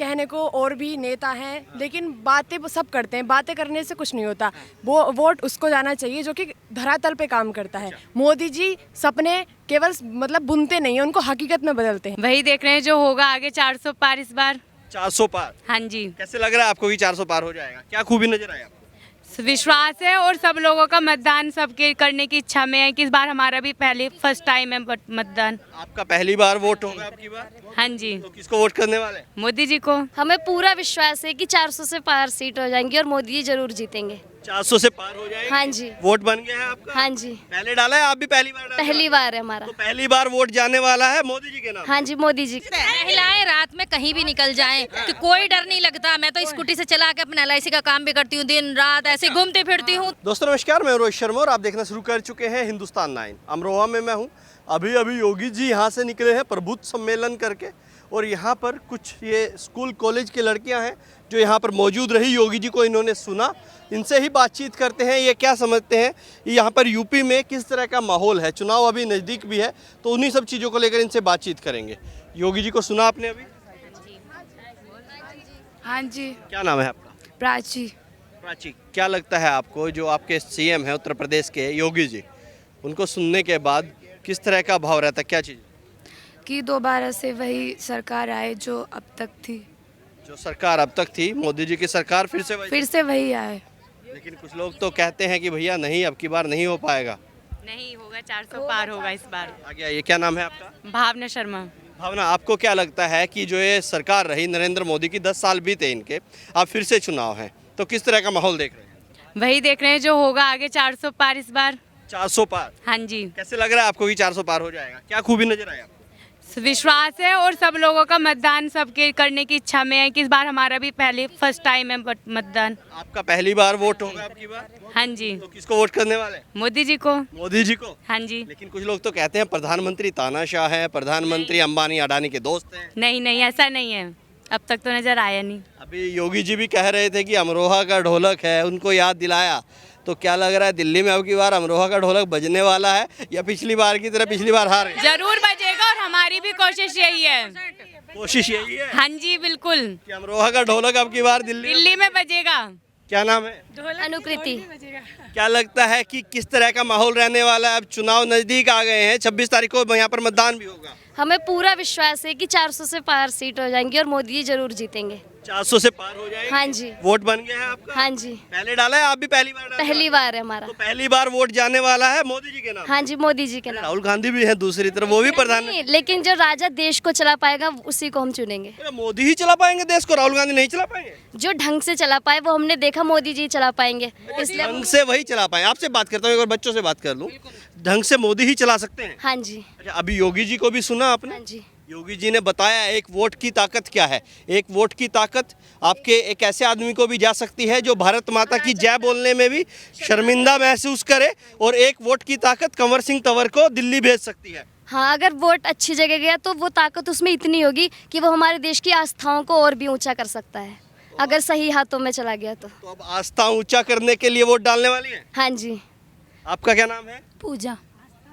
कहने को और भी नेता हैं, लेकिन बातें वो सब करते हैं, बातें करने से कुछ नहीं होता। वो वोट उसको जाना चाहिए जो कि धरातल पे काम करता है। मोदी जी सपने केवल मतलब बुनते नहीं हैं, उनको हकीकत में बदलते हैं। वही देख रहे हैं जो होगा आगे 400 पार इस बार। 400 पार। हाँ जी, कैसे लग रहा है आपको कि 400 पार हो जाएगा? क्या खूबी नजर आई आपको? विश्वास है और सब लोगों का मतदान सबके करने की इच्छा में है कि इस बार हमारा भी पहले फर्स्ट टाइम है मतदान। आपका पहली बार वोट होगा आपकी बार? हाँ जी, तो किसको वोट करने वाले हैं? मोदी जी को। हमें पूरा विश्वास है कि 400 से पार सीट हो जाएंगी और मोदी जी जरूर जीतेंगे। 400 से पार हो जाएगी? हाँ जी। वोट बन गया है आपका? हाँ जी, पहले डाला है? आप भी पहली बार डाले? पहली बार है हमारा। तो पहली बार वोट जाने वाला है मोदी जी के नाम। हाँ जी, मोदी जी। महिलाएं रात में कहीं भी निकल जाएं कि कोई डर नहीं लगता। मैं तो स्कूटी से चला के अपना LIC का काम भी करती हूँ, दिन रात ऐसे घूमती फिरती हूँ। दोस्तों नमस्कार, मैं रोहित शर्मा और आप देखना शुरू कर चुके हैं हिंदुस्तान 9। अमरोहा में मैं हूँ। अभी योगी जी यहाँ से निकले हैं प्रबुद्ध सम्मेलन करके, और यहाँ पर कुछ ये स्कूल कॉलेज की लड़कियाँ हैं जो यहाँ पर मौजूद रही। योगी जी को इन्होंने सुना, इनसे ही बातचीत करते हैं। ये क्या समझते हैं यहाँ पर यूपी में किस तरह का माहौल है, चुनाव अभी नज़दीक भी है, तो उन्हीं सब चीज़ों को लेकर इनसे बातचीत करेंगे। योगी जी को सुना आपने अभी? हाँ जी। क्या नाम है आपका? प्राची। प्राची, क्या लगता है आपको जो आपके CM हैं उत्तर प्रदेश के योगी जी, उनको सुनने के बाद किस तरह का भाव रहता है? क्या चीज़ कि दोबारा से वही सरकार आए जो अब तक थी, जो सरकार अब तक थी, मोदी जी की सरकार फिर से फिर से वही आए। लेकिन कुछ लोग तो कहते हैं कि भैया नहीं, अब की बार नहीं हो पाएगा। नहीं होगा, 400 पार होगा इस बार। आगे आइए, क्या नाम है आपका? भावना शर्मा। भावना, आपको क्या लगता है कि जो ये सरकार रही नरेंद्र मोदी की, 10 साल बीते इनके, अब फिर से चुनाव है, तो किस तरह का माहौल देख रहे हैं? वही देख रहे हैं जो होगा आगे 400 पार इस बार। 400 पार। हाँ जी, कैसे लग रहा है आपको कि 400 पार हो जाएगा? क्या खूबी नजर आई आपको? विश्वास है और सब लोगों का मतदान सबके करने की इच्छा में है कि इस बार हमारा भी पहले फर्स्ट टाइम है मतदान। आपका पहली बार वोट होगा आपकी बार? हाँ जी, तो किसको वोट करने वाले हैं? मोदी जी को। मोदी जी को। हाँ जी, लेकिन कुछ लोग तो कहते हैं प्रधानमंत्री तानाशाह है, प्रधानमंत्री अंबानी अडानी के दोस्त हैं। नहीं नहीं, ऐसा नहीं है, अब तक तो नजर आया नहीं। अभी योगी जी भी कह रहे थे कि अमरोहा का ढोलक है, उनको याद दिलाया। तो क्या लग रहा है दिल्ली में अब की बार अमरोहा का ढोलक बजने वाला है, या पिछली बार की तरह पिछली बार हार गए? जरूर बजेगा और हमारी भी कोशिश यही है। कोशिश यही है हाँ जी बिल्कुल, कि अमरोहा का ढोलक अब की बार दिल्ली में बजेगा। क्या नाम है? अनुकृति। क्या लगता है कि किस तरह का माहौल रहने वाला है? अब चुनाव नजदीक आ गए हैं, 26 तारीख को यहाँ पर मतदान भी होगा। हमें पूरा विश्वास है कि 400 से पार सीट हो जाएंगी और मोदी जी जरूर जीतेंगे। 400 से पार हो जाएगी? हाँ जी। वोट बन गया है आपका? हाँ जी, पहले डाला है? आप भी पहली बार डाले? पहली बार है हमारा। तो पहली बार वोट जाने वाला है मोदी जी के नाम। हाँ जी, मोदी जी के नाम। राहुल गांधी भी है दूसरी तरफ, वो भी प्रधान। नहीं, लेकिन जो राजा देश को चला पाएगा उसी को हम चुनेंगे। मोदी ही चला पाएंगे देश को, राहुल गांधी नहीं चला पाएंगे? जो ढंग से चला पाए वो हमने देखा, मोदी जी चला पाएंगे, इसलिए। ढंग से वही चला पाए। आपसे बात करता हूँ, एक बार बच्चों से बात कर लूँ। ढंग से मोदी ही चला सकते हैं? हाँ जी। अच्छा, अभी योगी जी को भी सुना आपने? हाँ जी। योगी जी ने बताया एक वोट की ताकत क्या है। एक वोट की ताकत आपके एक ऐसे आदमी को भी जा सकती है जो भारत माता की जय बोलने में भी शर्मिंदा महसूस करे, और एक वोट की ताकत कंवर सिंह तंवर को दिल्ली भेज सकती है। हाँ, अगर वोट अच्छी जगह गया तो वो ताकत उसमें इतनी होगी कि वो हमारे देश की आस्थाओं को और भी ऊंचा कर सकता है, अगर सही हाथों में चला गया तो। तो अब आस्था ऊंचा करने के लिए वोट डालने वाली है? हाँ जी। आपका क्या नाम है? पूजा।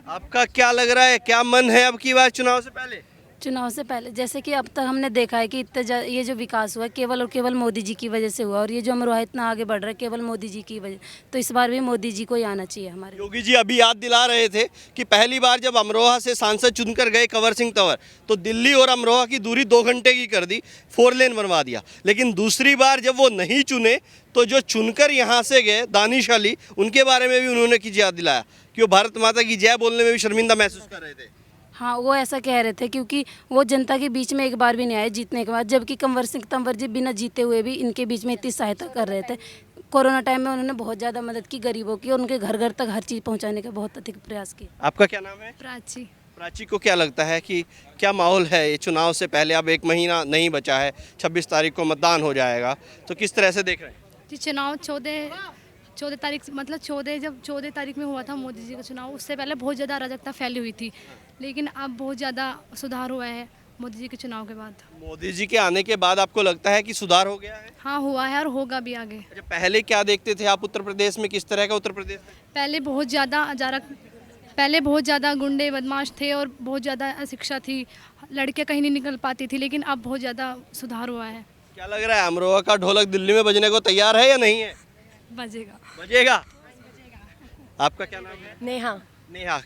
आपका क्या लग रहा है, क्या मन है अब की बार चुनाव से पहले? चुनाव से पहले जैसे कि अब तक हमने देखा है कि ये जो विकास हुआ है केवल और केवल मोदी जी की वजह से हुआ, और ये जो अमरोहा इतना आगे बढ़ रहा है केवल मोदी जी की वजह, तो इस बार भी मोदी जी को ही आना चाहिए हमारे। योगी जी अभी याद दिला रहे थे कि पहली बार जब अमरोहा से सांसद चुनकर गए कंवर सिंह तंवर, तो दिल्ली और अमरोहा की दूरी 2 घंटे की कर दी, 4 लेन बनवा दिया। लेकिन दूसरी बार जब वो नहीं चुने, तो जो चुनकर यहाँ से गए दानिश अली, उनके बारे में भी उन्होंने कुछ याद दिलाया कि वो भारत माता की जय बोलने में भी शर्मिंदा महसूस कर रहे थे। हाँ, वो ऐसा कह रहे थे क्योंकि वो जनता के बीच में एक बार भी नहीं आए जीतने के बाद, जबकि कंवर सिंह तंवर जी बिना जीते हुए भी इनके बीच में इतनी सहायता कर रहे थे। कोरोना टाइम में उन्होंने बहुत ज़्यादा मदद की गरीबों की, और उनके घर घर तक हर चीज़ पहुँचाने का बहुत अधिक प्रयास किया। आपका क्या नाम है? प्राची। प्राची को क्या लगता है कि क्या माहौल है ये चुनाव से पहले? अब 1 महीना नहीं बचा है, 26 तारीख को मतदान हो जाएगा, तो किस तरह से देख रहे हैं? जी, चुनाव 14 तारीख मतलब 14 तारीख में हुआ था मोदी जी का चुनाव। उससे पहले बहुत ज़्यादा अराजकता फैली हुई थी, लेकिन अब बहुत ज़्यादा सुधार हुआ है मोदी जी के चुनाव के बाद। मोदी जी के आने के बाद आपको लगता है कि सुधार हो गया है? हाँ, हुआ है और होगा भी आगे। अच्छा, पहले क्या देखते थे आप उत्तर प्रदेश में? किस तरह का उत्तर प्रदेश में? पहले बहुत ज़्यादा गुंडे बदमाश थे और बहुत ज़्यादा अशिक्षा थी, लड़कियाँ कहीं नहीं निकल पाती थी, लेकिन अब बहुत ज़्यादा सुधार हुआ है। क्या लग रहा है, अमरोहा का ढोलक दिल्ली में बजने को तैयार है या नहीं है? बजेगा। बजेगा। आपका क्या नाम है? नेहा, नेहा,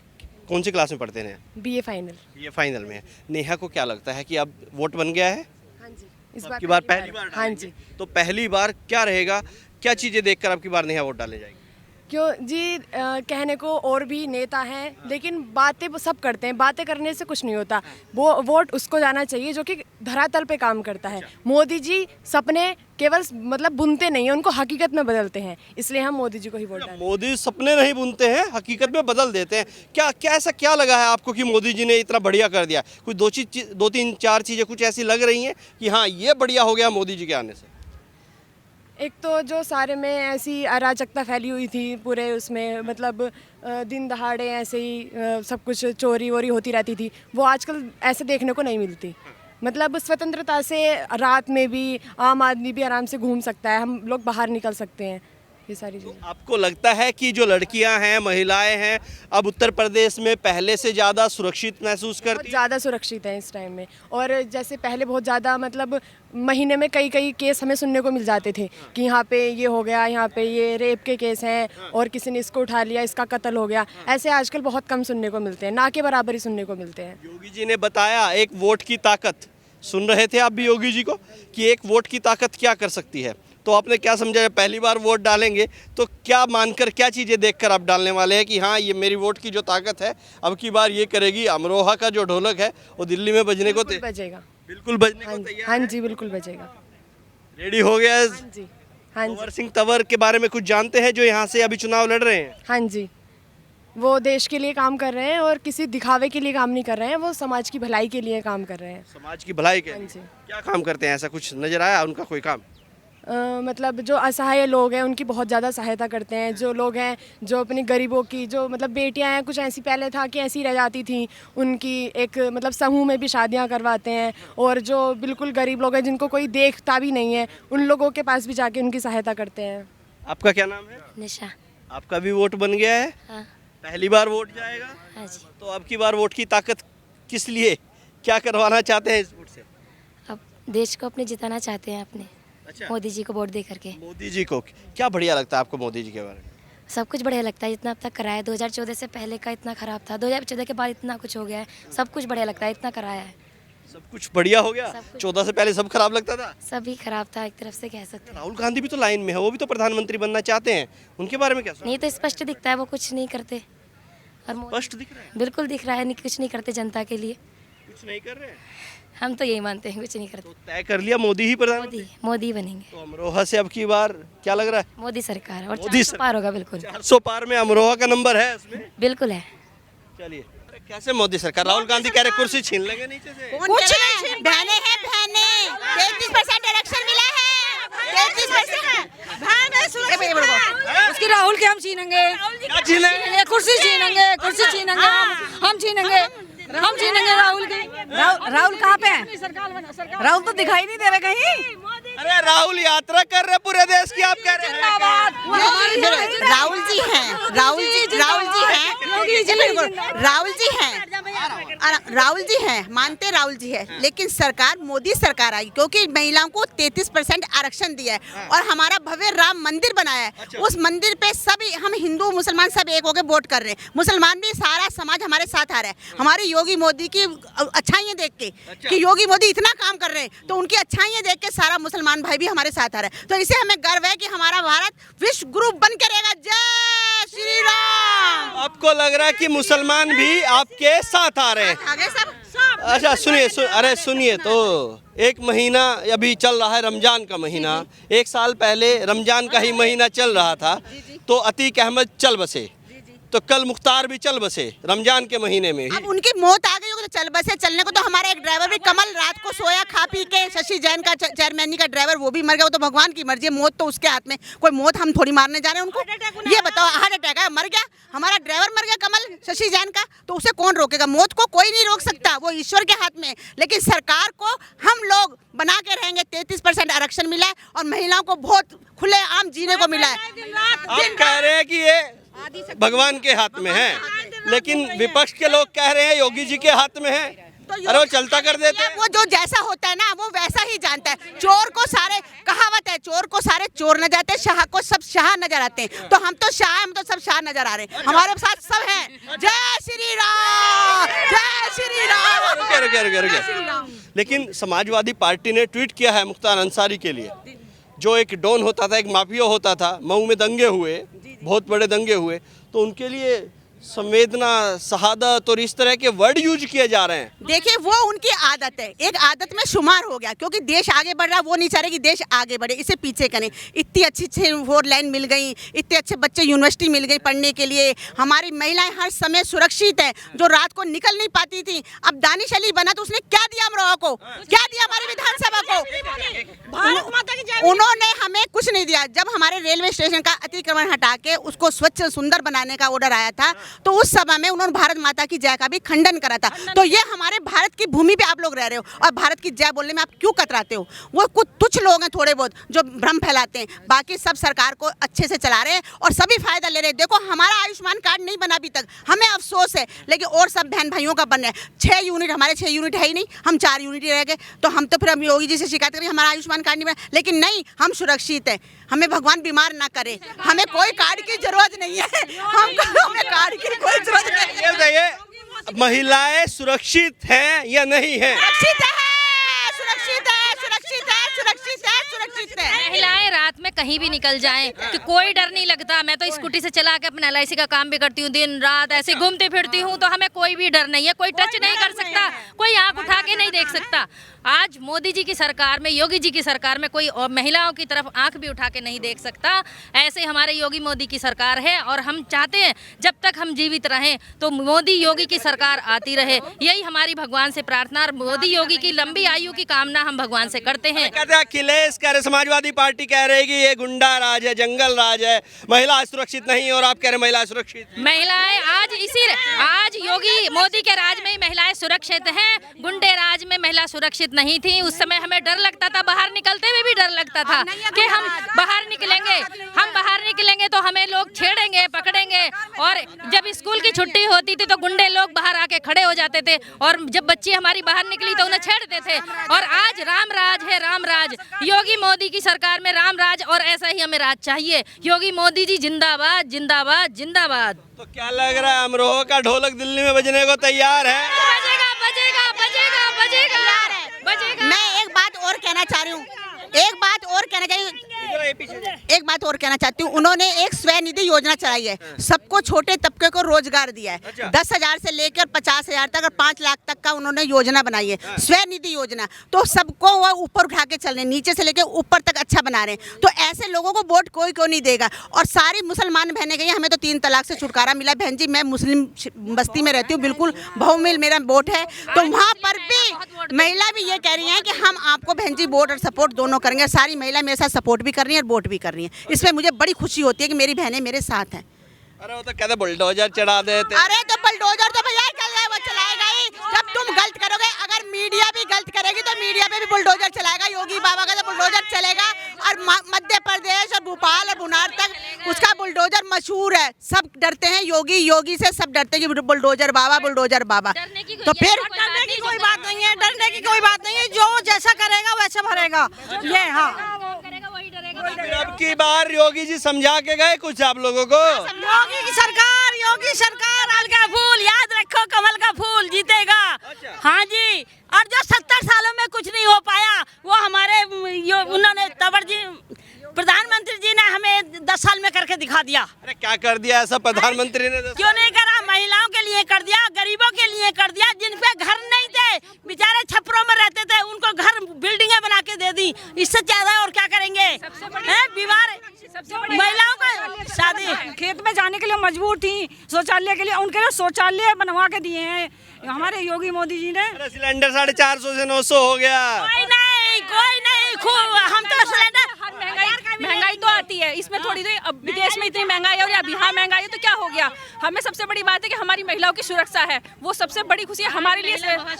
कौन सी क्लास में पढ़ते हैं? BA final. ये फाइनल में है। नेहा को क्या लगता है कि अब वोट बन गया है? हाँ जी, इस अब की बार पहली बार हाँ डालेंगे। जी। तो पहली बार क्या रहेगा, क्या चीजें देखकर अब की बार नेहा वोट डालने जाएगी? क्यों जी, कहने को और भी नेता हैं, लेकिन बातें वो सब करते हैं, बातें करने से कुछ नहीं होता। वो वोट उसको जाना चाहिए जो कि धरातल पे काम करता है। मोदी जी सपने केवल मतलब बुनते नहीं हैं, उनको हकीकत में बदलते हैं, इसलिए हम मोदी जी को ही वोट डालें। मोदी सपने नहीं बुनते हैं, हकीकत में बदल देते हैं। क्या क्या ऐसा क्या लगा है आपको कि मोदी जी ने इतना बढ़िया कर दिया? कुछ दो तीन चार चीजें कुछ ऐसी लग रही हैं कि हाँ ये बढ़िया हो गया मोदी जी के आने से? एक तो जो सारे में ऐसी अराजकता फैली हुई थी पूरे उसमें, मतलब दिन दहाड़े ऐसे ही सब कुछ चोरी वोरी होती रहती थी, वो आजकल ऐसे देखने को नहीं मिलती। मतलब स्वतंत्रता से रात में भी आम आदमी भी आराम से घूम सकता है, हम लोग बाहर निकल सकते हैं, ये सारी चीज़ें। आपको लगता है कि जो लड़कियां हैं, महिलाएं हैं, अब उत्तर प्रदेश में पहले से ज़्यादा सुरक्षित महसूस बहुत करती हैं? ज़्यादा सुरक्षित है इस टाइम में। और जैसे पहले बहुत ज़्यादा मतलब महीने में कई कई केस हमें सुनने को मिल जाते थे कि यहाँ पे ये हो गया, यहाँ पे ये रेप के केस हैं और किसी ने इसको उठा लिया, इसका कत्ल हो गया। ऐसे आजकल बहुत कम सुनने को मिलते हैं, ना के बराबर ही सुनने को मिलते हैं। योगी जी ने बताया एक वोट की ताकत, सुन रहे थे आप भी योगी जी को, कि एक वोट की ताकत क्या कर सकती है। तो आपने क्या समझा, जब पहली बार वोट डालेंगे तो क्या मानकर, क्या चीज़ें देखकर आप डालने वाले हैं कि हाँ ये मेरी वोट की जो ताकत है अब की बार ये करेगी, अमरोहा का जो ढोलक है वो दिल्ली में बजने को बिल्कुल बजेगा। बिल्कुल बजने हाँ को जी, तैयार हाँ है? जी, बिल्कुल बजेगा। रेडी हो गया है? हाँ जी, हाँ जी, कुंवर सिंह तंवर के बारे में कुछ जानते हैं जो यहाँ से अभी चुनाव लड़ रहे हैं? हाँ जी। वो देश के लिए काम कर रहे हैं और किसी दिखावे के लिए काम नहीं कर रहे हैं, वो समाज की भलाई के लिए काम कर रहे हैं। समाज की भलाई के हाँ लिए जी। क्या काम करते हैं, ऐसा कुछ नजर आया उनका कोई काम? मतलब जो असहाय लोग हैं उनकी बहुत ज़्यादा सहायता करते हैं। जो लोग हैं जो अपनी गरीबों की, जो मतलब बेटियां हैं, कुछ ऐसी पहले था कि ऐसी रह जाती थी, उनकी एक मतलब समूह में भी शादियां करवाते हैं। और जो बिल्कुल गरीब लोग हैं जिनको कोई देखता भी नहीं है, उन लोगों के पास भी जाके उनकी सहायता करते हैं। आपका क्या नाम है? निशा। आपका भी वोट बन गया है? हाँ। पहली बार वोट जाएगा? हाँ जी। तो अब की बार वोट की ताकत किस लिए, क्या करवाना चाहते हैं इस वोट से? अब देश को अपने जिताना चाहते हैं, अपने अच्छा, मोदी जी को वोट दे करके। मोदी जी को क्या बढ़िया लगता है आपको मोदी जी के बारे में? सब कुछ बढ़िया लगता है, जितना अब तक कराया है। 2014 से पहले का इतना खराब था, 2014 के बाद इतना कुछ हो गया है, सब कुछ बढ़िया लगता है, इतना कराया है। सब कुछ बढ़िया हो गया? सब कुछ। 14 से पहले सब खराब लगता था? सभी खराब था, एक तरफ से कह सकते हैं। राहुल गांधी भी तो लाइन में है, वो भी तो प्रधानमंत्री बनना चाहते हैं, उनके बारे में क्या सोचते नहीं तो स्पष्ट दिखता है वो कुछ नहीं करते। और हैं? स्पष्ट दिख रहा है बिल्कुल दिख रहा है, नहीं कुछ नहीं करते जनता के लिए। कुछ नहीं कर रहे हैं। हम तो यही मानते हैं, कुछ नहीं करते। तो तय कर लिया मोदी ही प्रधानमंत्री? मोदी बनेंगे, तो अमरोहा से अब की बार क्या लग रहा है? मोदी सरकार। और मोदी 400 पार होगा, बिल्कुल 400 पार में अमरोहा का नंबर है इसमें? बिल्कुल है। चलिए, कैसे मोदी सरकार? राहुल गांधी कह रहे कुर्सी छीन लेंगे नीचे से। कुछ नहीं, बहने हैं बहने, 33% आरक्षण मिला है, 33%। उसकी राहुल के हम छीनेंगे, क्या छीनेंगे? कुर्सी छीनेंगे, कुर्सी छीनेंगे, हम छीनेंगे, हम छीनेंगे राहुल की। राहुल कहाँ पे है? राहुल तो दिखाई नहीं दे रहे कहीं। अरे राहुल यात्रा कर रहे पूरे देश की, आप कह रहे हैं राहुल जी हैं, राहुल जी हैं, राहुल जी हैं, मानते राहुल जी है, लेकिन सरकार मोदी सरकार आई क्योंकि महिलाओं को 33% आरक्षण दिया है और हमारा भव्य राम मंदिर बनाया है। उस मंदिर पे सभी हम हिंदू मुसलमान सब एक होकर वोट कर रहे हैं। मुसलमान भी सारा समाज हमारे साथ आ रहा है, हमारी योगी मोदी की अच्छाइयाँ देख के कि योगी मोदी इतना काम कर रहे हैं, तो उनकी अच्छाइयाँ देख के सारा मुसलमान भाई भी हमारे साथ आ रहा है। तो इसे हमें गर्व है कि हमारा भारत विश्व गुरु बन के रहेगा। जय श्री राम। आपको लग रहा है कि मुसलमान भी आपके साथ आ रहे हैं? आगे सब अच्छा सुनिए, अरे सुनिए, तो एक महीना अभी चल रहा है, रमजान का महीना। एक साल पहले रमजान का ही महीना चल रहा था, तो अतीक अहमद चल बसे, तो कल मुख्तार भी चल बसे रमजान के महीने में ही। अब उनकी मौत आ गई होगी तो चल बसे, चलने को तो हमारा एक ड्राइवर भी कमल रात को सोया खा पी के, शशि जैन का चेयरमैन का ड्राइवर, वो भी मर गया। वो तो भगवान की मर्जी है, मौत तो उसके हाथ में, कोई मौत हम थोड़ी मारने जा रहे हैं उनको। ये बताओ, हार्ट अटैक है, मर गया, हमारा ड्राइवर मर गया कमल शशि जैन का, तो उसे कौन रोकेगा? मौत को कोई नहीं रोक सकता, वो ईश्वर के हाथ में। लेकिन सरकार को हम लोग बना के रहेंगे। 33% आरक्षण मिला है और महिलाओं को बहुत खुले आम जीने को मिला है। आप कह रहे हैं कि ये भगवान के हाथ में है, लेकिन विपक्ष के लोग कह रहे हैं योगी जी के हाथ में है। अरे वो चलता कर देते हैं। वो जो जैसा होता है ना वो वैसा ही जानता है। चोर को सारे, कहावत है, चोर को सारे चोर नजर आते हैं, शाह को सब शाह नजर आते हैं। तो हम तो शाह, हम तो सब शाह नजर आ रहे हैं, हमारे साथ सब हैं। जय श्री राम, जय श्री राम। रुके। लेकिन समाजवादी पार्टी ने ट्वीट किया है मुख्तार अंसारी के लिए, जो एक डॉन होता था, एक माफिया होता था। मऊ में दंगे हुए, बहुत बड़े दंगे हुए, तो उनके लिए संवेदना, शहादत और इस तरह के वर्ड यूज किए जा रहे हैं। देखिए वो उनकी आदत है, एक आदत में शुमार हो गया, क्योंकि देश आगे बढ़ रहा, वो नहीं चाह रहे कि देश आगे बढ़े, इसे पीछे करें। इतनी अच्छी 4 लाइन मिल गई, इतने अच्छे बच्चे यूनिवर्सिटी मिल गई पढ़ने के लिए, हमारी महिलाएं हर समय सुरक्षित हैं, जो रात को निकल नहीं पाती थी। अब दानिश अली बना तो उसने क्या दिया अमरोहा को, क्या दिया हमारी विधानसभा को? उन्होंने हमें कुछ नहीं दिया। जब हमारे रेलवे स्टेशन का अतिक्रमण हटा के उसको स्वच्छ सुंदर बनाने का ऑर्डर आया था, तो उस सभा में उन्होंने भारत माता की जय का भी खंडन करा था। तो ये हमारे भारत की भूमि पे आप लोग रह रहे हो और भारत की जय बोलने में आप क्यों कतराते हो? वो कुछ तुच्छ लोग हैं थोड़े बहुत जो भ्रम फैलाते हैं, बाकी सब सरकार को अच्छे से चला रहे हैं और सभी फायदा ले रहे हैं। देखो हमारा आयुष्मान कार्ड नहीं बना अभी तक, हमें अफसोस है, लेकिन और सब बहन भाइयों का बन रहा है। 6 यूनिट, हमारे 6 यूनिट है ही नहीं, हम 4 यूनिट ही रह गए। तो हम तो फिर हम योगी जी से शिकायत करें हमारा आयुष्मान कार्ड नहीं बना, लेकिन नहीं, हम सुरक्षित है, हमें भगवान बीमार ना करे, हमें कोई कार्ड की जरूरत नहीं है, हमें कार्ड की कोई जरूरत नहीं है। ये बताइए, महिलाएं सुरक्षित हैं या नहीं हैं? सुरक्षित है, सुरक्षित है, सुरक्षित है, सुरक्षित है, सुरक्षित है। महिलाएं रात में कहीं भी निकल जाएं कि कोई डर नहीं लगता। मैं तो स्कूटी से चला के अपना LIC का काम भी करती हूँ, दिन रात ऐसे घूमती फिरती हूँ, तो हमें कोई भी डर नहीं है, कोई टच नहीं कर सकता, कोई आंख उठा के नहीं देख सकता। आज मोदी जी की सरकार में, योगी जी की सरकार में कोई और महिलाओं की तरफ आंख भी उठा के नहीं देख सकता। ऐसे हमारे योगी मोदी की सरकार है और हम चाहते हैं जब तक हम जीवित रहें तो मोदी योगी की सरकार आती रहे, यही हमारी भगवान से प्रार्थना और मोदी योगी की लंबी आयु की कामना हम भगवान से करते हैं। कहते हैं अखिलेश कह रहे, समाजवादी पार्टी कह रही है कि ये गुंडा राज है, जंगल राज है, महिला सुरक्षित नहीं, और आप कह रहे महिला सुरक्षित। महिलाएं आज योगी मोदी के राज में ही महिलाएं सुरक्षित हैं, गुंडे राज में महिला सुरक्षित नहीं थी। उस समय हमें डर लगता था, बाहर निकलते हुए भी डर लगता था कि हम बाहर निकलेंगे तो हमें लोग छेड़ेंगे, पकड़ेंगे, और जब स्कूल की छुट्टी होती थी तो गुंडे लोग बाहर आके खड़े हो जाते थे, और जब बच्ची हमारी बाहर निकली तो उन्हें छेड़ते थे। और आज राम राज है, राम राज, योगी मोदी की सरकार में राम राज, और ऐसा ही हमें राज चाहिए। योगी मोदी जी जिंदाबाद, जिंदाबाद, जिंदाबाद। तो क्या लग रहा है, अमरोहा का ढोलक दिल्ली में बजने को तैयार है? बजेगा, बजेगा, बजेगा, बजेगा, बजेगा। मैं एक बात और कहना चाह रही हूँ, एक बात और कहना चाहती हूँ। उन्होंने एक स्वनिधि योजना चलाई है, सबको, छोटे तबके को रोजगार दिया है। 10,000 से लेकर 50,000 तक और 5 लाख तक का उन्होंने योजना बनाई है, स्वनिधि योजना। तो सबको वो ऊपर उठा के चल रहे हैं, नीचे से लेकर ऊपर तक अच्छा बना रहे हैं। तो ऐसे लोगों को वोट कोई क्यों नहीं देगा? और सारी मुसलमान बहनें गई, हमें तो 3 तलाक से छुटकारा मिला। बहन जी, मैं मुस्लिम बस्ती में रहती हूँ, बिल्कुल बहुमिल मेरा वोट है, तो वहाँ पर भी महिला भी ये कह रही है कि हम आपको बहन जी वोट और सपोर्ट दोनों करेंगे। सारी महिला मेरे साथ सपोर्ट भी कर रही है और वोट भी कर रही है। इसमें मुझे बड़ी खुशी होती है कि मेरी बहनें मेरे साथ हैं। अरे वो तो कहते बुलडोजर चढ़ा देते। अरे तो बुलडोजर तो भैया वो चलाएगा ही, जब तुम गलत करोगे। अगर मीडिया भी गलत करेगी तो मीडिया पे भी बुलडोजर चलाएगा। योगी बाबा का तो बुलडोजर चलेगा, और मध्य प्रदेश और भोपाल और बुनार तक उसका बुलडोजर मशहूर है। सब डरते हैं योगी से, सब डरते हैं कि बुलडोजर बाबा, बुलडोजर बाबा। तो फिर डरने की कोई बात नहीं है, डरने की कोई बात नहीं है, जो जैसा करेगा वैसा भरेगा। ये हाँ, अब की बार योगी जी समझा के गए कुछ आप लोगों को? योगी सरकार कमल का फूल, याद रखो, कमल का फूल जीतेगा। हाँ जी, और जो 70 सालों में कुछ नहीं हो पाया वो हमारे उन्होंने तंवर जी, प्रधानमंत्री जी ने हमें 10 साल में करके दिखा दिया। अरे क्या कर दिया ऐसा प्रधानमंत्री ने? क्यों नहीं करा? महिलाओं के लिए कर दिया, गरीबों के लिए कर दिया, जिन पे घर नहीं थे, बेचारे छपरों में रहते थे, उनको घर, बिल्डिंगें बना के दे दी। इससे ज्यादा और क्या करेंगे? बीमार महिलाओं को शादी, खेत में जाने के लिए मजबूर थी, शौचालय के लिए, उनके लिए शौचालय बनवा के दिए हैं हमारे योगी मोदी जी ने। सिलेंडर 450 से 900 हो गया। कोई नहीं, हम तो सिलेंडर, महंगाई तो आती है, इसमें थोड़ी सी विदेश में इतनी महंगाई और बिहार महंगाई है तो क्या हो गया? हमें सबसे बड़ी बात है कि हमारी महिलाओं की सुरक्षा है, वो सबसे बड़ी खुशी है हमारे लिए।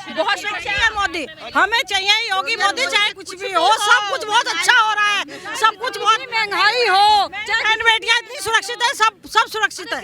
बहुत सुरक्षा है मोदी, हमें चाहिए योगी मोदी, चाहे कुछ भी हो, सब कुछ बहुत अच्छा हो रहा है, सब कुछ बहुत, महंगाई हो, बेटियां इतनी सुरक्षित है, सब सुरक्षित है।